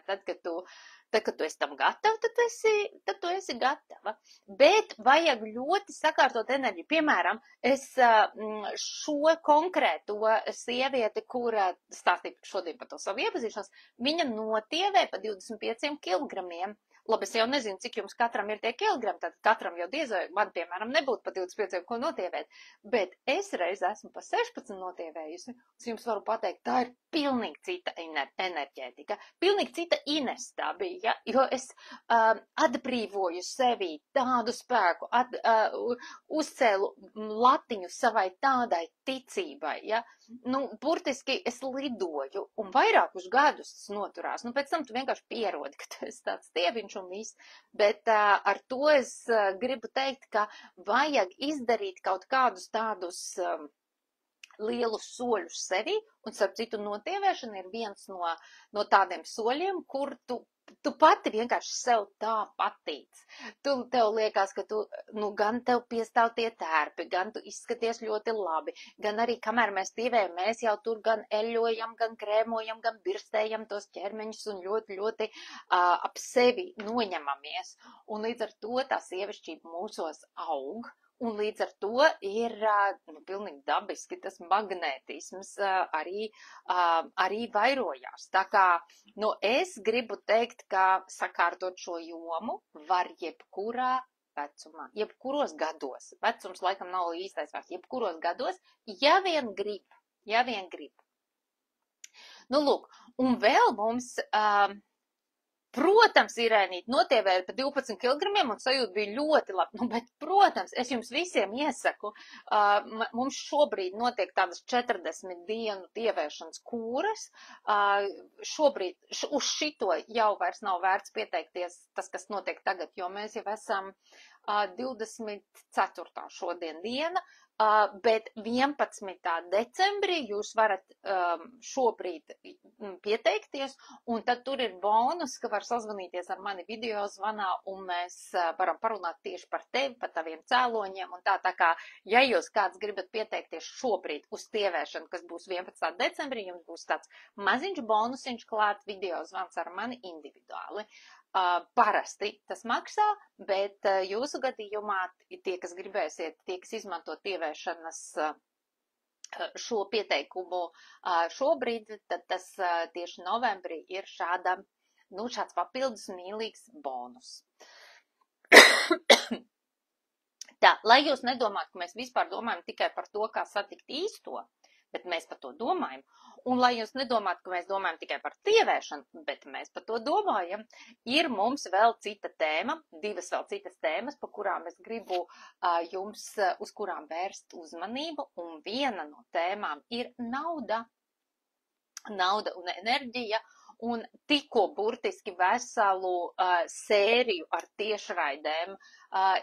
Tad, kad tu esi tam gatava, tad tu esi gatava. Bet vajag ļoti sakārtot enerģiju. Piemēram, es šo konkrēto sievieti, kura stāstīja šodien par to savu iepazīšanos, viņa notievē pa 25 kilogramiem. Labi, es jau nezinu, cik jums katram ir tie kilogrami, tad katram jau diezvai, man, piemēram, nebūtu pa 25, ko notievēt, bet es reiz esmu pa 16 notievējusi, un jums varu pateikt, tā ir pilnīgi cita enerģētika, pilnīgi cita Ines tā bija, ja? Jo es atbrīvoju sevi tādu spēku, uzcēlu latiņu savai tādai ticībai, ja? Burtiski es lidoju, un vairākus gadus tas noturās, pēc tam tu vienkārši pierodi, ka tu esi tāds tieviņš un viss, bet ar to es gribu teikt, ka vajag izdarīt kaut kādus tādus lielus soļus sevī, un, starp citu, notievēšana ir viens no tādiem soļiem, kur tu pati vienkārši sev tā patīc. Tev liekas, ka gan tev piestāv tie tērpi, gan tu izskaties ļoti labi, gan arī, kamēr mēs tievējam, mēs jau tur gan eļojam, gan krēmojam, gan birstējam tos ķermeņus un ļoti, ļoti ap sevi noņemamies. Un līdz ar to tā sievišķība mūsos aug. Un līdz ar to ir pilnīgi dabiski tas magnētisms arī vairojās. Tā kā es gribu teikt, ka sakārtot šo jomu var jebkurā vecumā, jebkuros gados. Vecums laikam nav īstais vārds, jebkuros gados, ja vien grib. Nu, lūk, un vēl mums... Protams, Irēnīt, notievēja pa 12 kilogramiem un sajūta bija ļoti labi. Bet, protams, es jums visiem iesaku, mums šobrīd notiek tādas 40 dienu tievēšanas kūras. Šobrīd uz šito jau vairs nav vērts pieteikties tas, kas notiek tagad, jo mēs jau esam 24. šodien diena. Bet 11. decembrī jūs varat šobrīd pieteikties, un tad tur ir bonus, ka var sazvanīties ar mani video zvanā, un mēs varam parunāt tieši par tevi, par taviem cēloņiem, un tā kā, ja jūs kāds gribat pieteikties šobrīd uz tievēšanu, kas būs 11. decembrī, jums būs tāds maziņš bonusiņš klāt video zvans ar mani individuāli. Parasti tas maksā, bet jūsu gadījumā tie, kas gribēsiet, tie, kas izmanto tievēšanas šo pieteikumu šobrīd, tad tas tieši novembrī ir šāds papildus mīlīgs bonus. Tā, lai jūs nedomātu, ka mēs vispār domājam tikai par to, kā satikt īsto, bet mēs par to domājam. Un lai jūs nedomātu, ka mēs domājam tikai par tievēšanu, bet mēs par to domājam, ir mums vēl cita tēma, divas vēl citas tēmas, pa kurām es gribu uz kurām vērst uzmanību, un viena no tēmām ir nauda un enerģija, un tikko burtiski veselu sēriju ar tiešraidēm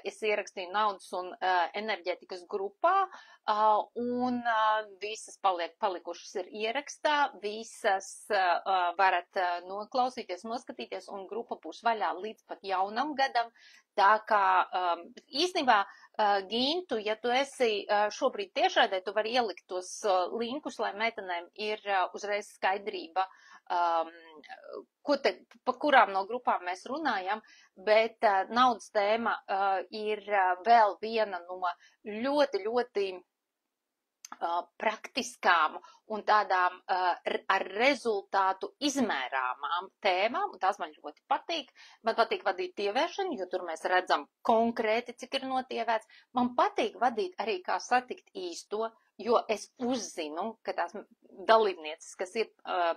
es ierakstīju naudas un enerģētikas grupā, un visas palikušas ir ierakstā, visas varat noklausīties, noskatīties, un grupa būs vaļā līdz pat jaunam gadam. Tā kā īstenībā, Gintu, ja tu esi šobrīd tiešraidē, tu vari ielikt tos linkus, lai meitenēm ir uzreiz skaidrība, pa kurām no grupām mēs runājam, bet naudas tēma ir vēl viena no ļoti, ļoti praktiskām un tādām ar rezultātu izmērāmām tēmām, un tās man ļoti patīk. Man patīk vadīt tievēršanu, jo tur mēs redzam konkrēti, cik ir notievēts. Man patīk vadīt arī, kā satikt īsto, jo es uzzinu, ka tās dalībnieces, kas ir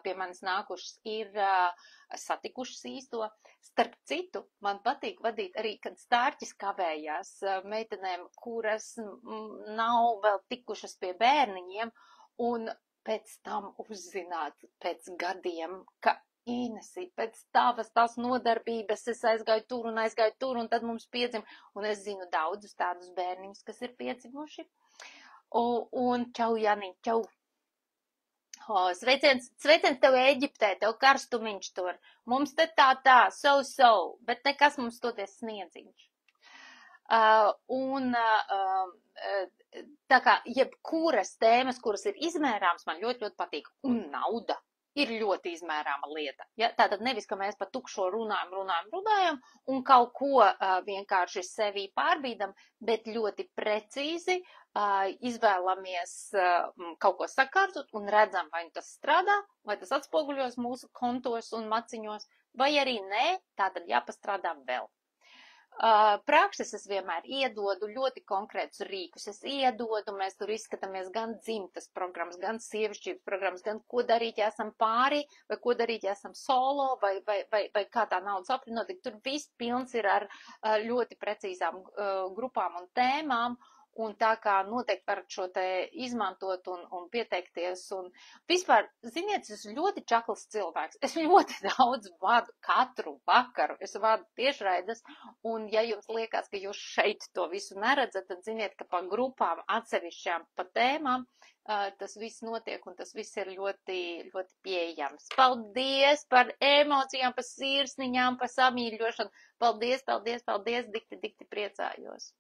pie manis nākušas, ir satikušas īsto. Starp citu, man patīk vadīt arī, kad stārķis kavējās meitenēm, kuras nav vēl tikušas pie bērniņiem, un pēc tam uzzināt pēc gadiem, ka Inesi, pēc tās nodarbības es aizgāju tur, un tad mums piedzim, un es zinu daudzus tādus bērniņus, kas ir piedzimuši. Un čau, Jani, čau. Sveiciens tev Eģiptē, tev karstumiņš tur. Mums te tā, bet nekas mums toties sniedziņš. Tā kā jebkuras tēmas, kuras ir izmērāmas, man ļoti, ļoti patīk. Un nauda ir ļoti izmērāma lieta. Ja? Tātad nevis, ka mēs pa tukšo runājam un kaut ko vienkārši sevī pārbīdam, bet ļoti precīzi izvēlamies kaut ko sakārtot un redzam, vai tas strādā, vai tas atspoguļos mūsu kontos un maciņos, vai arī nē, tātad jāpastrādā vēl. Prakses es vienmēr iedodu ļoti konkrētus rīkus. Es iedodu, mēs tur izskatāmies gan dzimtas programmas, gan sievišķības programmas, gan ko darīt, ja esam pārī, vai ko darīt, ja esam solo, vai kā tā naudas apvienot. Tur viss pilns ir ar ļoti precīzām grupām un tēmām. Un tā kā noteikti varat šo te izmantot un pieteikties. Un vispār, ziniet, es esmu ļoti čakls cilvēks. Es ļoti daudz vadu katru vakaru. Es vadu tiešraides. Un ja jums liekas, ka jūs šeit to visu neredzat, tad ziniet, ka pa grupām atsevišķām pa tēmām tas viss notiek un tas viss ir ļoti, ļoti pieejams. Paldies par emocijām, par sirsniņām, par samīļošanu. Paldies, paldies, paldies, dikti priecājos.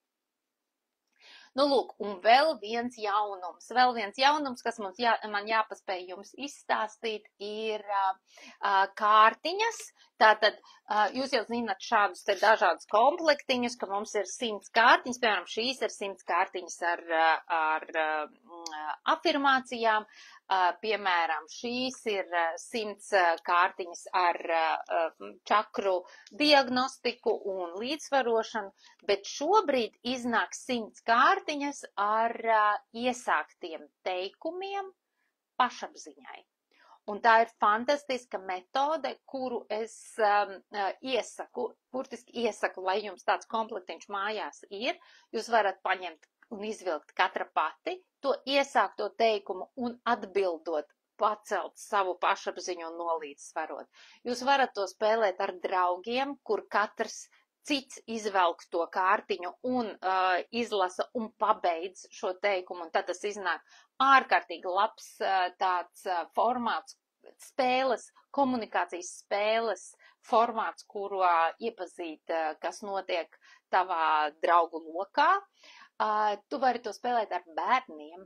Nu, lūk, un vēl viens jaunums, kas man jāpaspēj jums izstāstīt, ir kārtiņas. Tātad, jūs jau zināt šādus te dažādus komplektiņus, ka mums ir 100 kārtiņas, piemēram, šīs ir 100 kārtiņas ar afirmācijām, piemēram, šīs ir 100 kārtiņas ar čakru diagnostiku un līdzsvarošanu, bet šobrīd iznāk 100 kārtiņas ar iesāktiem teikumiem pašapziņai. Un tā ir fantastiska metode, kuru es burtiski iesaku, lai jums tāds komplektiņš mājās ir. Jūs varat paņemt un izvilkt katra pati to iesākto teikumu un atbildot, pacelt savu pašapziņu un nolīdzsvarot. Jūs varat to spēlēt ar draugiem, kur katrs cits izvelk to kārtiņu un izlasa un pabeidz šo teikumu, un tad tas iznāk ārkārtīgi labs tāds formāts, spēles, komunikācijas spēles formāts, kuru iepazīt, kas notiek tavā draugu lokā. Tu vari to spēlēt ar bērniem,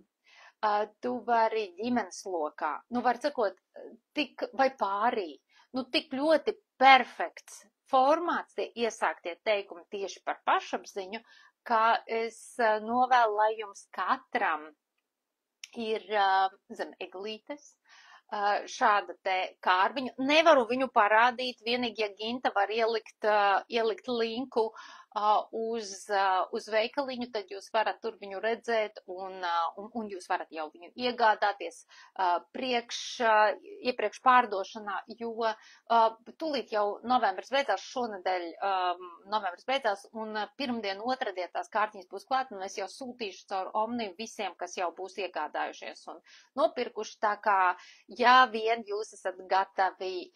tu vari ģimenes lokā, nu var sakot, vai pārī, nu tik ļoti perfekts formāts, tie iesāktie teikumi tieši par pašapziņu, ka es novēlu, lai jums katram ir zem eglītes šāda te kārbiņu. Nevaru viņu parādīt, vienīgi, ja Ginta var ielikt linku uz veikaliņu, tad jūs varat tur viņu redzēt un jūs varat jau viņu iegādāties iepriekš pārdošanā, jo tūlīt jau novembris beidzās, šonedēļ novembris beidzās, un pirmdien, otradien tās kārtiņas būs klāt, un es jau sūtīšu caur Omni visiem, kas jau būs iegādājušies un nopirkuši, tā kā, ja vien jūs esat gatavi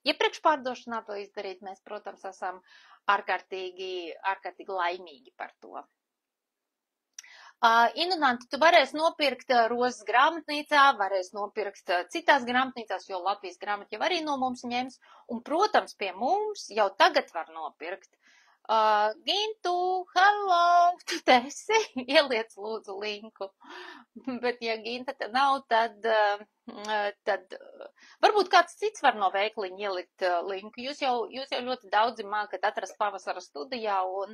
iepriekš pārdošanā to izdarīt, mēs, protams, esam ārkārtīgi laimīgi par to. Inunanti, tu varēsi nopirkt Rozes grāmatnīcā, varēsi nopirkt citās grāmatnīcās, jo Latvijas grāmata jau arī no mums ņems, un, protams, pie mums jau tagad var nopirkt. Gintu, hello, tu te esi, ieliec lūdzu linku, bet ja Ginta te nav, tad varbūt kāds cits var no veikliņa ielikt linku. Jūs jau ļoti daudzi mākat atrast pavasara studijā un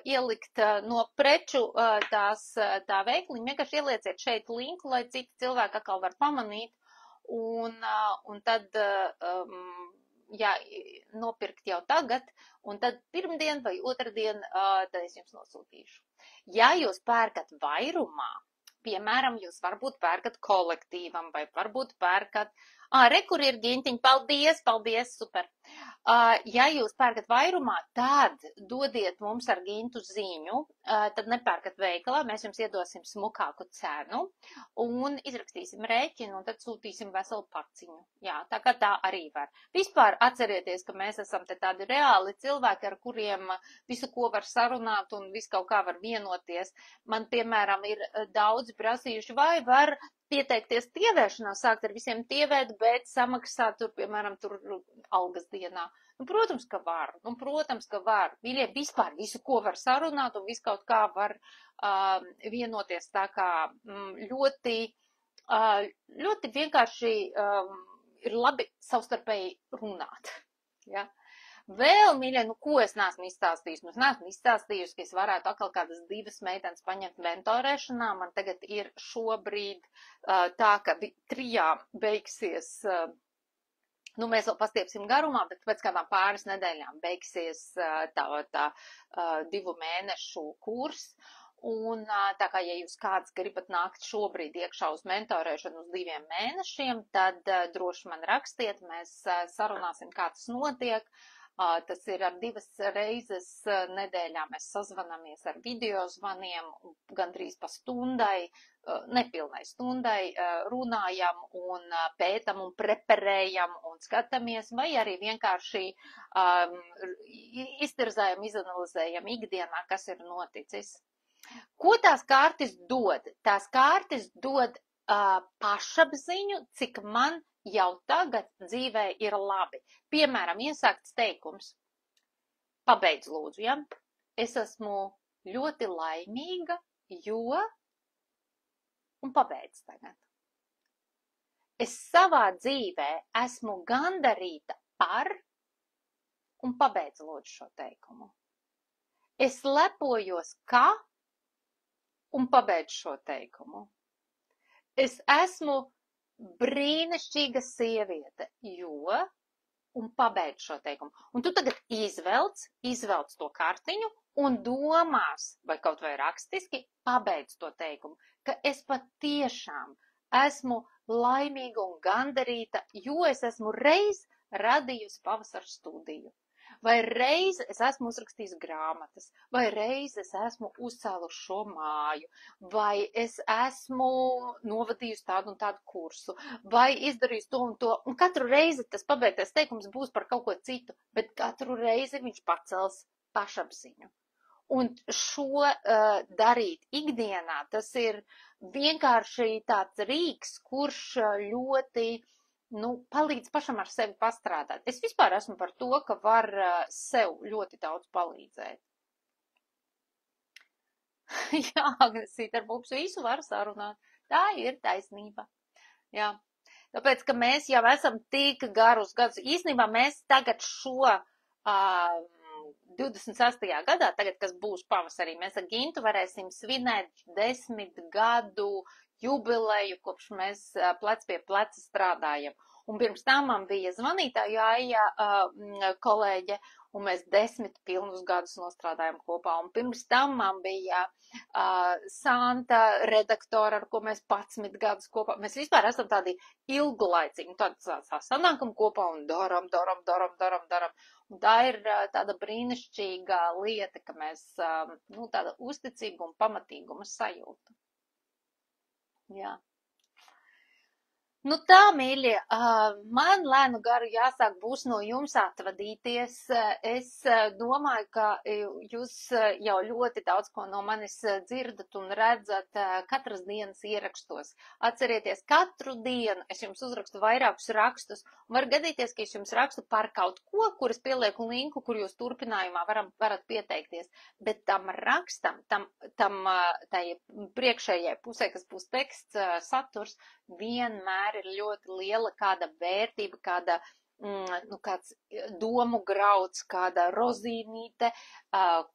ielikt no preču tā veikliņa. Vienkārši ielieciet šeit linku, lai citi cilvēki atkal var pamanīt un tad nopirkt jau tagad, un tad pirmdien vai otrdien tad es jums nosūtīšu. Ja jūs pērkat vairumā, piemēram, jūs varbūt pērkat kolektīvam, vai varbūt pērkat, kur ir Gintiņa, paldies, super. Ja jūs pērkat vairumā, tad dodiet mums ar Gintu ziņu, tad nepērkat veikalā, mēs jums iedosim smukāku cenu, un izrakstīsim rēķinu, un tad sūtīsim veselu paciņu. Jā, tā kā tā arī var. Vispār atcerieties, ka mēs esam te tādi reāli cilvēki, ar kuriem visu, ko var sarunāt, un visu kaut kā var vienoties. Man, piemēram, ir daudzi prasījuši, vai var pieteikties tievēšanā, sākt ar visiem tievēt, bet samaksāt tur, piemēram, tur algas dienā. Nu, protams, ka var. Mīļie, vispār visu, ko var sarunāt un visu kaut kā var vienoties, tā kā ļoti vienkārši ir labi savstarpēji runāt. Ja? Vēl, mīļie, ko es neesmu izstāstījusi? Es neesmu izstāstījusi, ka es varētu atkal kādas 2 meitenes paņemt mentorēšanā. Man tagad ir šobrīd tā, ka 3 beigsies, mēs vēl pastiepsim garumā, bet pēc kādām pāris nedēļām beigsies tā 2 mēnešu kurs. Un tā kā, ja jūs kāds gribat nākt šobrīd iekšā uz mentorēšanu uz 2 mēnešiem, tad droši man rakstiet, mēs sarunāsim, kā tas notiek. Tas ir ar 2 reizes nedēļā mēs sazvanamies ar video zvaniem, gandrīz pa stundai, nepilnai stundai, runājam un pētam un preparējam un skatāmies, vai arī vienkārši iztirzājam, izanalizējam ikdienā, kas ir noticis. Ko tās kārtas dod? Tās kārtas dod pašapziņu, cik man jau tagad dzīvē ir labi. Piemēram, iesākts teikums. Pabeidz lūdzu, ja? Es esmu ļoti laimīga, jo... Un pabeidz tagad. Es savā dzīvē esmu gandarīta par... Un pabeidz lūdzu šo teikumu. Es lepojos, ka... Un pabeidz šo teikumu. Es esmu brīnišķīga sieviete, jo... Un pabeidz šo teikumu. Un tu tagad izvelc to kartiņu un domās, vai kaut vai rakstiski, pabeidz to teikumu, ka es patiešām esmu laimīga un gandarīta, jo es esmu reiz radījusi pavasara studiju. Vai reiz es esmu uzrakstījis grāmatas, vai reiz es esmu uzcēluši šo māju, vai es esmu novadījusi tādu un tādu kursu, vai izdarījusi to un to. Un katru reizi tas pabeigtais teikums būs par kaut ko citu, bet katru reizi viņš pacels pašapziņu. Un šo darīt ikdienā, tas ir vienkārši tāds rīks, kurš ļoti... palīdz pašam ar sevi pastrādāt. Es vispār esmu par to, ka var sev ļoti daudz palīdzēt. Jā, Agnesīte, ar mums visu var sarunāt. Tā ir taisnība. Jā. Tāpēc, ka mēs jau esam tik garus gadus. Īstenībā mēs tagad šo 26. gadā, tagad, kas būs pavasarī, mēs ar Gintu varēsim svinēt 10 gadu jubileju, kopš mēs plec pie pleca strādājam. Un pirms tam man bija zvanītāja Aija kolēģe, un mēs 10 pilnus gadus nostrādājam kopā. Un pirms tam man bija Santa redaktora, ar ko mēs 11 gadus kopā. Mēs vispār esam tādi ilglaicīgi, tā sanākam kopā un daram. Un tā ir tāda brīnišķīga lieta, ka mēs, tāda uzticība un pamatīguma sajūta. Jā. Tā, mīļie, man lēnu garu jāsāk būs no jums atvadīties. Es domāju, ka jūs jau ļoti daudz ko no manis dzirdat un redzat katras dienas ierakstos. Atcerieties, katru dienu es jums uzrakstu vairākus rakstus, un var gadīties, ka es jums rakstu par kaut ko, kur es pielieku linku, kur jūs turpinājumā varat pieteikties. Bet tam rakstam, tai priekšējai pusē, kas būs teksts, saturs, vienmēr ir ļoti liela kāda vērtība, kāds domu grauds, kāda rozīnīte,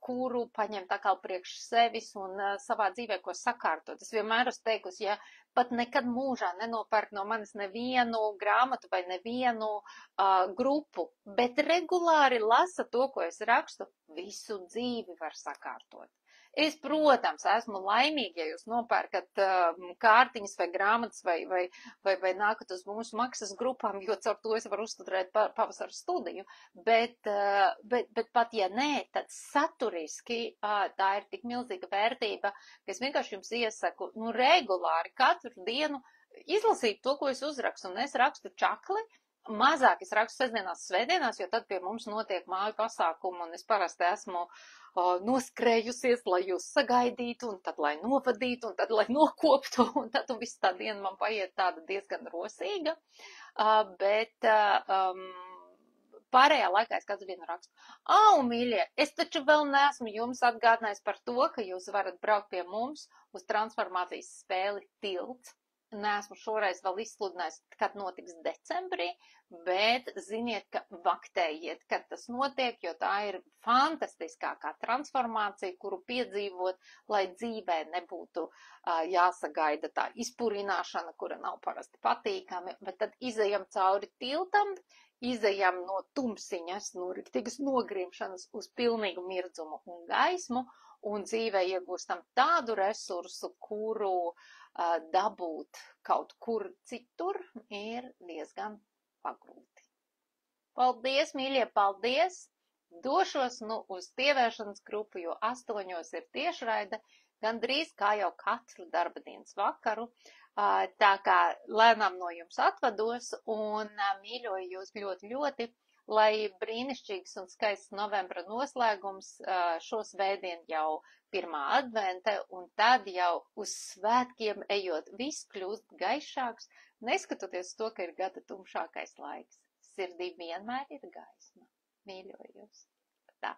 kuru paņemt atkal priekš sevis un savā dzīvē ko sakārtot. Es vienmēr esmu teikusi, ja pat nekad mūžā nenopērk no manis nevienu grāmatu vai nevienu grupu, bet regulāri lasa to, ko es rakstu, visu dzīvi var sakārtot. Es, protams, esmu laimīga, ja jūs nopērkat kārtiņas vai grāmatas vai nākat uz mūsu maksas grupām, jo caur to es varu uzturēt pavasara studiju, bet pat ja nē, tad saturiski tā ir tik milzīga vērtība, ka es vienkārši jums iesaku, regulāri katru dienu izlasīt to, ko es uzrakstu, un es rakstu čakli. Mazāk es rakstu sestdienās, svētdienās, jo tad pie mums notiek māju pasākumu, un es parasti esmu noskrējusies, lai jūs sagaidītu, un tad, lai novadītu, un tad, lai nokoptu, un tad visu tā diena man paiet tāda diezgan rosīga, bet pārējā laikā es katru dienu rakstu. Mīļie, es taču vēl neesmu jums atgādinājis par to, ka jūs varat braukt pie mums uz transformācijas spēli Tilts. Neesmu šoreiz vēl izsludinājis, kad notiks decembrī, bet ziniet, ka vaktējiet, kad tas notiek, jo tā ir fantastiskākā transformācija, kuru piedzīvot, lai dzīvē nebūtu jāsagaida tā izpurināšana, kura nav parasti patīkami, bet tad izejam cauri tiltam, izejam no tumsiņas, no riktīgas nogrimšanas uz pilnīgu mirdzumu un gaismu, un dzīvē iegūstam tādu resursu, kuru dabūt kaut kur citur ir diezgan pagrūti. Paldies, mīļie, paldies! Došos uz tievēšanas grupu, jo 8 ir tiešraide, gandrīz kā jau katru darba dienas vakaru. Tā kā lēnām no jums atvados un mīļoju jūs ļoti, ļoti. lai brīnišķīgs un skaists novembra noslēgums šo svētdien jau pirmā advente, un tad jau uz svētkiem ejot, viss kļūst gaišāks, neskatoties to, ka ir gada tumšākais laiks. Sirdī vienmēr ir gaisma. Mīļojos. Tā.